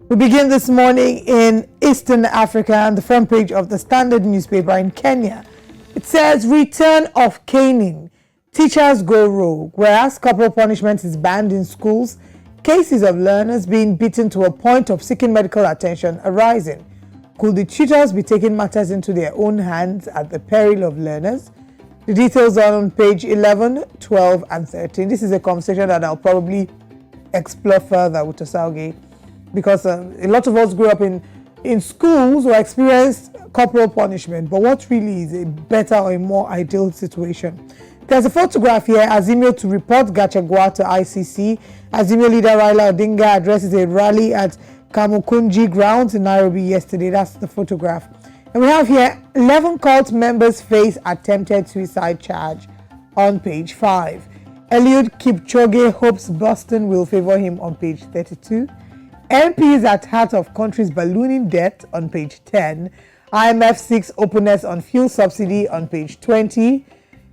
We begin this morning in Eastern Africa and the front page of the Standard newspaper in Kenya. It says, return of caning. Teachers go rogue. Whereas corporal punishment is banned in schools, cases of learners being beaten to a point of seeking medical attention arising. Could the tutors be taking matters into their own hands at the peril of learners? The details are on page 11, 12 and 13. This is a conversation that I'll probably explore further with Osauge, because a lot of us grew up in schools or experienced corporal punishment, but what really is a better or a more ideal situation? There's a photograph here. Azimio to report Gachagua to ICC. Azimio leader Raila Odinga addresses a rally at Kamukunji grounds in Nairobi yesterday. That's the photograph. And we have here 11 cult members face attempted suicide charge on page 5. Eliud Kipchoge hopes Boston will favor him on page 32. MPs at heart of country's ballooning debt on page 10. IMF seeks openness on fuel subsidy on page 20.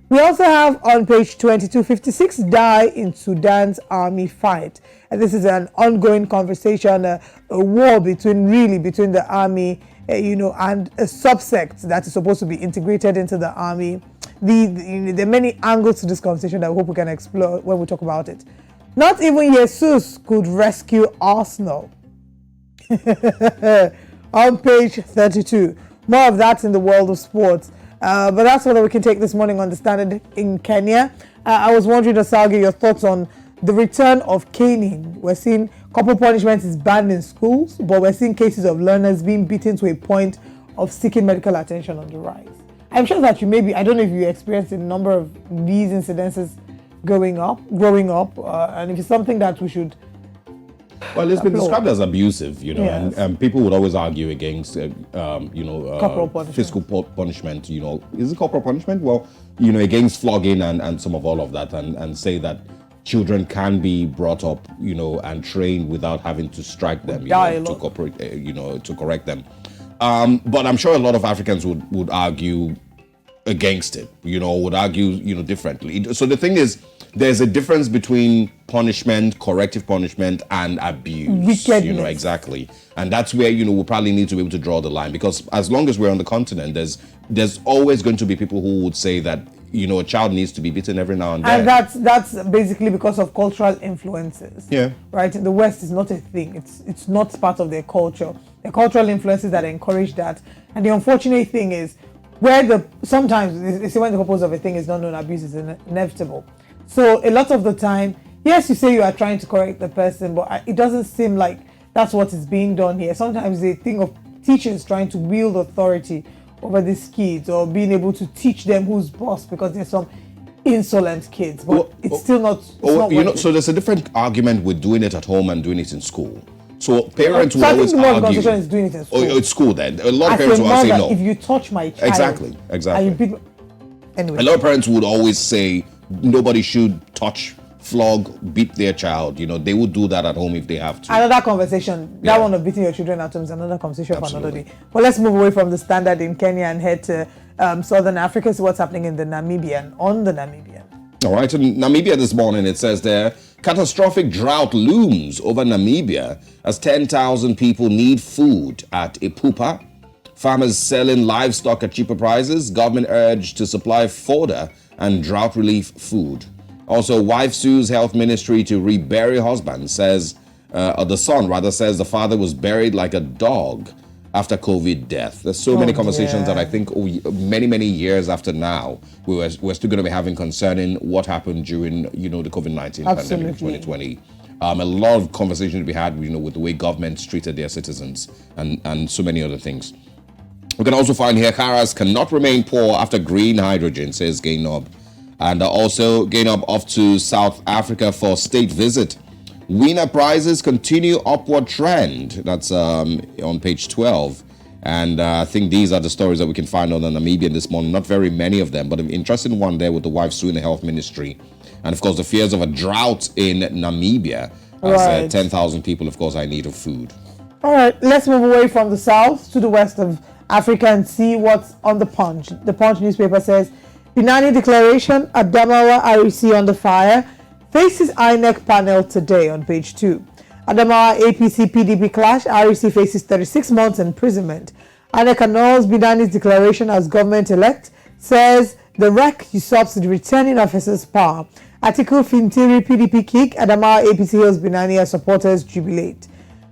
We also have on page 22, 56 die in Sudan's army fight. And this is an ongoing conversation, a war between the army, and a subsect that is supposed to be integrated into the army. There are many angles to this conversation that we hope we can explore when we talk about it. Not even Jesus could rescue Arsenal. On page 32. More of that in the world of sports. But that's what we can take this morning on the Standard in Kenya. I was wondering, Osauge, your thoughts on the return of caning. We're seeing corporal punishment is banned in schools, but we're seeing cases of learners being beaten to a point of seeking medical attention on the rise. I'm sure that I don't know if you experienced a number of these incidences growing up, and if it's something that we should. Well, it's been applaud. described as abusive, Yes. and people would always argue against, Corporal punishment. physical punishment. Is it corporal punishment? Well, against flogging and some of all of that, and say that children can be brought up, and trained without having to strike them, to correct them. But I'm sure a lot of Africans would argue against it, would argue, differently. So the thing is, there's a difference between punishment, corrective punishment, and abuse. Wickedness. Exactly. And that's where, we'll probably need to be able to draw the line, because as long as we're on the continent, there's always going to be people who would say that, a child needs to be beaten every now and then. And that's basically because of cultural influences. Yeah. Right? In the West, it's not a thing. It's not part of their culture. The cultural influences that encourage that. And the unfortunate thing is, sometimes they say when the purpose of a thing is not known, abuse is inevitable. So a lot of the time, yes, you say you are trying to correct the person, but it doesn't seem like that's what is being done here. Sometimes they think of teachers trying to wield authority over these kids, or being able to teach them who's boss, because there's some insolent kids, but it's still not. So there's a different argument with doing it at home and doing it in school. So parents will always argue. I think the conversation is doing it in school. It's school then. A lot of As parents a will say mother, no. if you touch my child, Exactly. and you beat, anyway. A lot of parents would always say nobody should touch, flog, beat their child. They would do that at home if they have to. Another conversation. That one of beating your children at home is another conversation for another day. But let's move away from the Standard in Kenya and head to Southern Africa, see what's happening in the Namibian. All right, in Namibia this morning, it says there, catastrophic drought looms over Namibia as 10,000 people need food at Ipupa. Farmers selling livestock at cheaper prices. Government urged to supply fodder and drought relief food. Also, wife sues health ministry to rebury husband, the son says the father was buried like a dog after COVID death. There's so many conversations that I think many years after now, we're still going to be having concerning what happened during, the COVID-19 pandemic in 2020. A lot of conversations to be had, with the way governments treated their citizens and so many other things. We can also find here, Karas cannot remain poor after green hydrogen, says Gainob. And also, Gainob off to South Africa for state visit. Winner prizes continue upward trend. That's on page 12. And I think these are the stories that we can find on the Namibian this morning. Not very many of them, but an interesting one there with the wife suing the health ministry. And of course, the fears of a drought in Namibia. As 10,000 people, of course, are in need of food. All right, let's move away from the south to the west of Africa and see what's on the Punch. The Punch newspaper says, Binani declaration, Adamawa REC under fire, faces INEC panel today on page 2. Adamawa APC PDP clash. REC faces 36 months imprisonment. INEC annuls Binani's declaration as government-elect. Says the REC usurps the returning officer's power. Atiku Fintiri PDP kick. Adamawa APC hails Binani as supporters jubilate.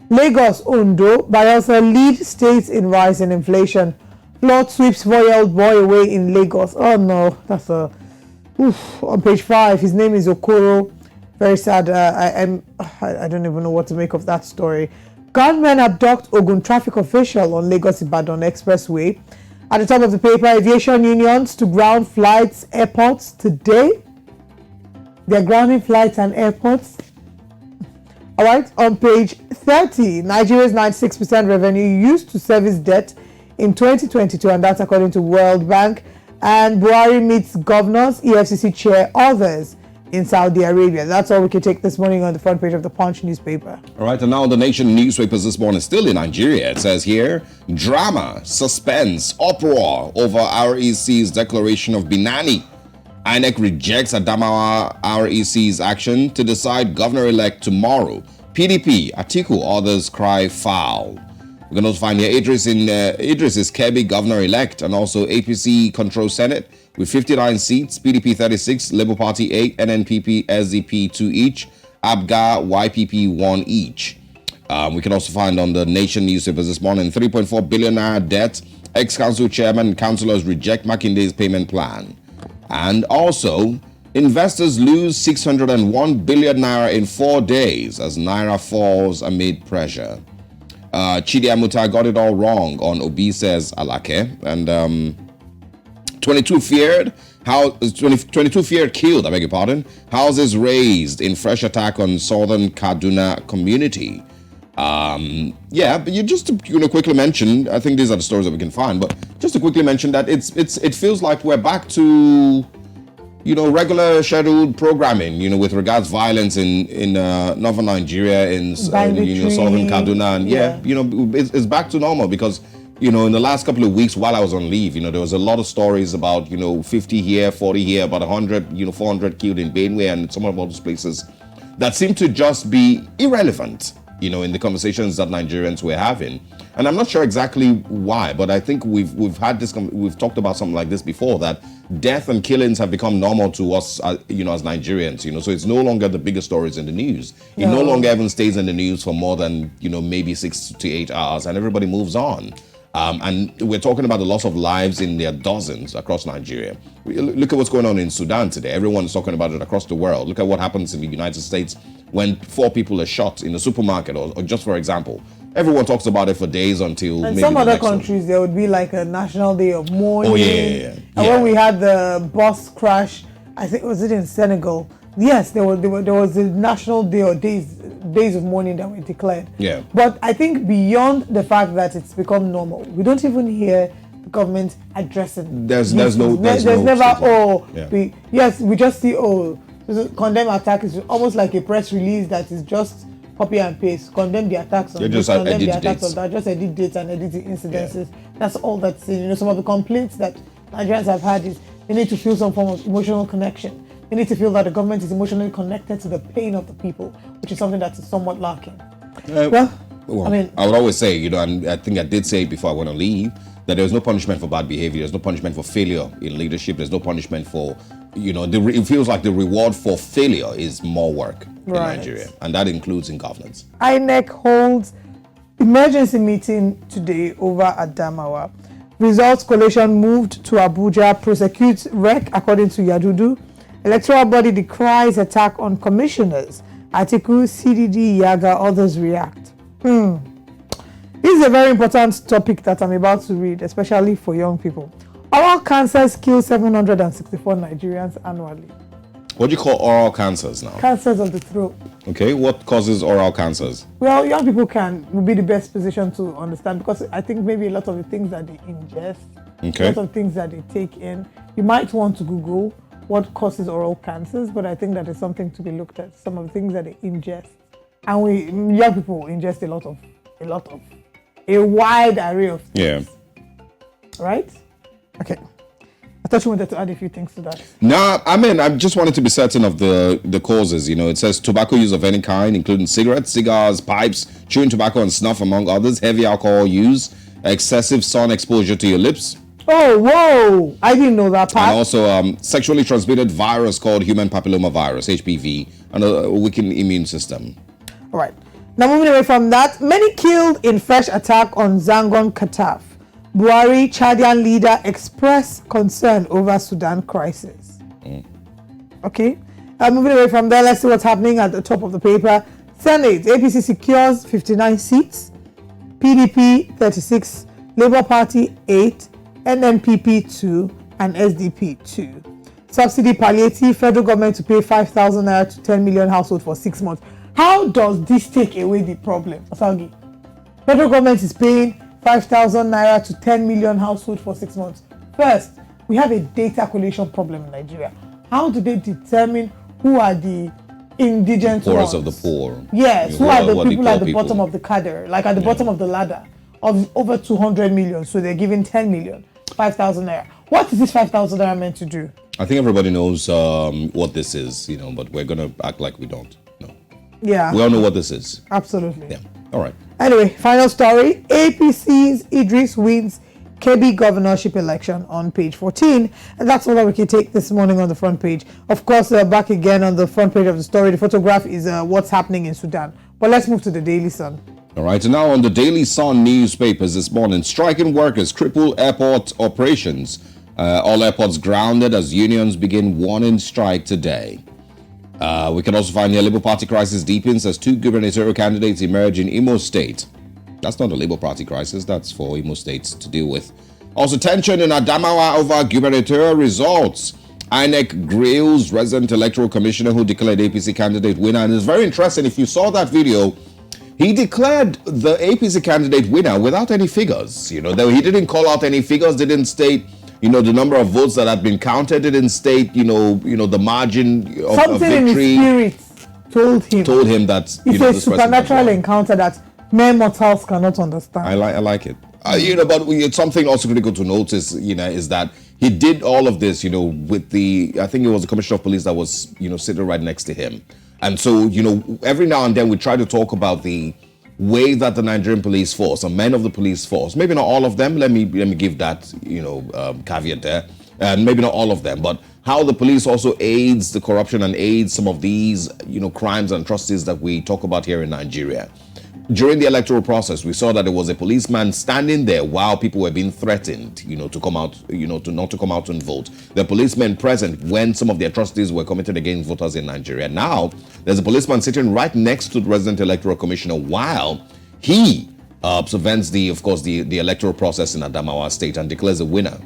Lagos, Ondo, Bayelsa lead states in rise in inflation. Flood sweeps 4-year-old boy away in Lagos. Oh no, that's a... Oof. On page 5, his name is Okoro. Very sad. I don't even know what to make of that story. Gunmen abduct Ogun traffic official on Lagos-Ibadan Expressway. At the top of the paper, aviation unions to ground flights, airports today. They're grounding flights and airports. All right, on page 30, Nigeria's 96% revenue used to service debt in 2022, and that's according to World Bank. And Buhari meets governors, EFCC chair, others in Saudi Arabia. That's all we can take this morning on the front page of the Punch newspaper. All right, and now the Nation newspapers this morning, still in Nigeria. It says here, drama, suspense, uproar over REC's declaration of Binani. INEC rejects Adamawa REC's action to decide governor-elect tomorrow. PDP, Atiku, others cry foul. We can also find here Idris is Kebbi governor-elect, and also APC control Senate with 59 seats, PDP 36, Labour Party 8, NNPP, SDP 2 each, ABGA, YPP 1 each. We can also find on the Nation newspapers this morning, 3.4 billion naira debt. Ex-council chairman and councillors reject Makinde's payment plan. And also, investors lose 601 billion naira in 4 days as naira falls amid pressure. Chidi Amuta got it all wrong on Obi says Alake. And 22 feared killed, I beg your pardon. Houses raised in fresh attack on southern Kaduna community. Yeah, but you just to quickly mention, I think these are the stories that we can find, but just to quickly mention that it feels like we're back to regular scheduled programming, with regards violence in northern Nigeria, in southern Kaduna, and it's back to normal because in the last couple of weeks while I was on leave, there was a lot of stories about 50 here, 40 here, about 100, 400 killed in Benue and some of those places that seem to just be irrelevant. In the conversations that Nigerians were having. And I'm not sure exactly why, but I think we've had this, we've talked about something like this before, that death and killings have become normal to us, as Nigerians, so it's no longer the biggest stories in the news. It no longer even stays in the news for more than, maybe 6 to 8 hours, and everybody moves on. And we're talking about the loss of lives in their dozens across Nigeria. Look at what's going on in Sudan today. Everyone's talking about it across the world. Look at what happens in the United States when 4 people are shot in a supermarket, or just for example. Everyone talks about it for days until and maybe some other next countries one. There would be like a national day of mourning. Oh yeah. And when we had the bus crash, I think was it in Senegal? Yes, there was a national day or days of mourning that were declared. Yeah. But I think beyond the fact that it's become normal, we don't even hear the government addressing. There's never we just see condemn attack is almost like a press release that is just copy and paste, condemn the attacks on this, condemn the attacks on that, just edit dates and edit the incidences. Yeah. That's all that's in. Some of the complaints that Nigerians have had is they need to feel some form of emotional connection. They need to feel that the government is emotionally connected to the pain of the people, which is something that's somewhat lacking. Well, I would always say, and I think I did say before I went on leave, that there's no punishment for bad behavior. There's no punishment for failure in leadership. There's no punishment for, it feels like the reward for failure is more work in Nigeria. And that includes in governance. INEC holds emergency meeting today over Adamawa. Results collation moved to Abuja, prosecutes REC according to Yadudu. Electoral body decries attack on commissioners. Atiku, CDD, Yaga, others react. This is a very important topic that I'm about to read, especially for young people. Oral cancers kill 764 Nigerians annually. What do you call oral cancers now? Cancers of the throat. Okay, what causes oral cancers? Well, young people will be the best position to understand, because I think maybe a lot of the things that they ingest, a lot of things that they take in, you might want to Google what causes oral cancers, but I think that is something to be looked at, some of the things that they ingest. And young people ingest a wide array of things. Yeah. Right? Okay. thought you wanted to add a few things to that. No, I mean, I just wanted to be certain of the causes. It says tobacco use of any kind, including cigarettes, cigars, pipes, chewing tobacco and snuff, among others, heavy alcohol use, excessive sun exposure to your lips. Oh, whoa! I didn't know that part. And also sexually transmitted virus called human papillomavirus, HPV, and a weakened immune system. All right. Now moving away from that, many killed in fresh attack on Zangon Kataf. Buhari, Chadian leader, express concern over Sudan crisis. Okay. Moving away from there, let's see what's happening at the top of the paper. Senate, APC secures 59 seats, PDP 36, Labour Party 8, NNPP 2, and SDP 2. Subsidy palliative, federal government to pay 5,000 naira to 10 million households for 6 months. How does this take away the problem, Osagi? Federal government is paying 5,000 naira to 10 million households for 6 months. First, we have a data collation problem in Nigeria. How do they determine who are the indigent Poorest ones? of the poor. Yes, who are the people at the people? bottom of the cadre, like at the bottom of the ladder of over 200 million. So they're giving 10 million, 5,000 naira. What is this 5,000 naira meant to do? I think everybody knows what this is, but we're going to act like we don't. No. Yeah. We all know what this is. Absolutely. Yeah. All right. Anyway, final story. APC's Idris wins KB governorship election on page 14. And that's all that we can take this morning on the front page. Of course, back again on the front page of the story. The photograph is what's happening in Sudan. But let's move to the Daily Sun. All right. And now on the Daily Sun newspapers this morning, striking workers cripple airport operations. All airports grounded as unions begin warning strike today. We can also find here Labour Party crisis deepens as 2 gubernatorial candidates emerge in Imo State. That's not a Labour Party crisis, that's for Imo State to deal with. Also tension in Adamawa over gubernatorial results. INEC grills resident electoral commissioner who declared APC candidate winner. And it's very interesting, if you saw that video, he declared the APC candidate winner without any figures. He didn't call out any figures, didn't state the number of votes that had been counted, didn't state, the margin of victory. Something in his spirit told him that, it's a supernatural encounter that mere mortals cannot understand. I like it. But it's something also critical to notice, is that he did all of this, with I think it was the commissioner of police that was, sitting right next to him. And so, every now and then we try to talk about the way that the Nigerian police force, and men of the police force, maybe not all of them, let me give that, caveat there, and maybe not all of them, but how the police also aids the corruption and aids some of these, crimes and atrocities that we talk about here in Nigeria. During the electoral process, we saw that there was a policeman standing there while people were being threatened, to come out, to not to come out and vote. The policemen present when some of the atrocities were committed against voters in Nigeria. Now, there's a policeman sitting right next to the resident electoral commissioner while he prevents the electoral process in Adamawa State and declares a winner.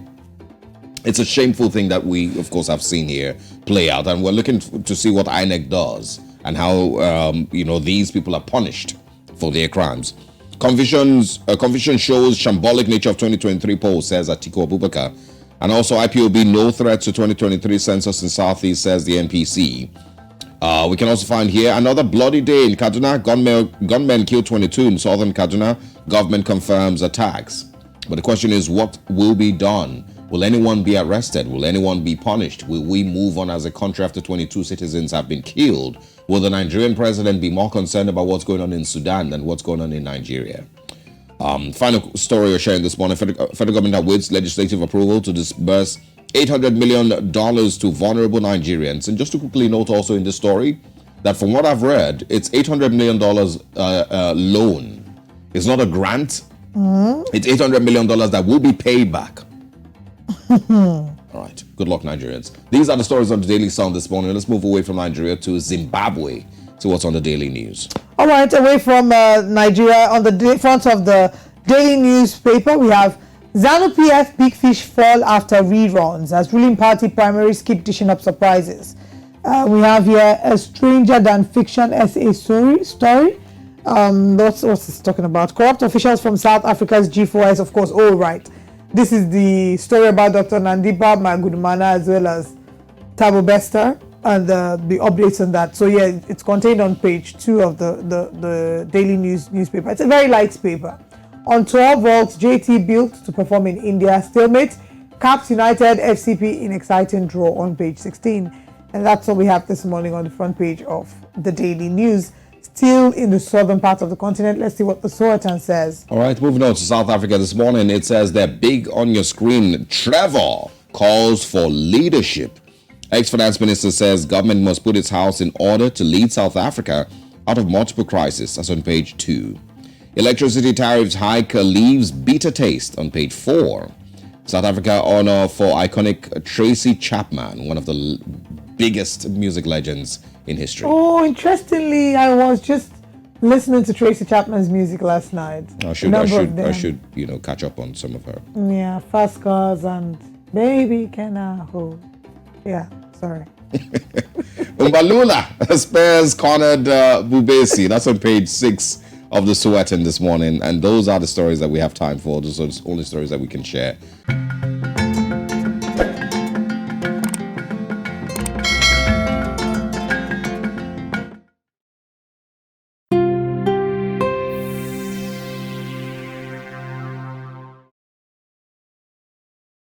It's a shameful thing that we, of course, have seen here play out, and we're looking to see what INEC does and how, these people are punished for their crimes. Conviction shows shambolic nature of 2023 poll, says Atiku Abubakar. And also IPOB, no threat to 2023 census in Southeast, says the NPC. We can also find here another bloody day in Kaduna. Gunmen killed 22 in southern Kaduna. Government confirms attacks. But the question is, what will be done? Will anyone be arrested? Will anyone be punished? Will we move on as a country after 22 citizens have been killed? Will the Nigerian president be more concerned about what's going on in Sudan than what's going on in Nigeria? Final story we're sharing this morning. Federal government awaits legislative approval to disburse $800 million to vulnerable Nigerians. And just to quickly note also in this story, that from what I've read, it's $800 million loan. It's not a grant. It's $800 million that will be paid back. All right. Good luck, Nigerians. These are the stories on the Daily Sun this morning. Let's move away from Nigeria to Zimbabwe to what's on the daily news. All right. Away from Nigeria, on the front of the daily newspaper, we have ZANU-PF big fish fall after reruns as ruling party primaries keep dishing up surprises. We have here a stranger than fiction SA story. What's this talking about? Corrupt officials from South Africa's G4S, of course. Oh, right. This is the story about Dr. Nandipa Magudumana as well as Thabo Bester and the updates on that. So yeah, it's contained on page 2 of the daily newspaper. It's a very light paper. On 12 volts, JT built to perform in India. Stalemate. Caps United FCP in exciting draw on page 16. And that's all we have this morning on the front page of the Daily News. Still in the southern part of the continent, let's see what the Sowetan says. All right, moving on to South Africa this morning. It says they're big on your screen. Trevor calls for leadership. Ex-finance minister says government must put its house in order to lead South Africa out of multiple crises. That's on page 2. Electricity tariffs hike leaves bitter taste on page 4. South Africa honor for iconic Tracy Chapman, one of the biggest music legends in history. Oh, interestingly, I was just listening to Tracy Chapman's music last night. I should, catch up on some of her. Yeah, Fast Cars and Baby Can I Hold. Yeah, sorry. Umbalula Spurs cornered Bubesi. That's on page 6 of the Sowetan this morning. And those are the stories that we have time for. Those are the only stories that we can share.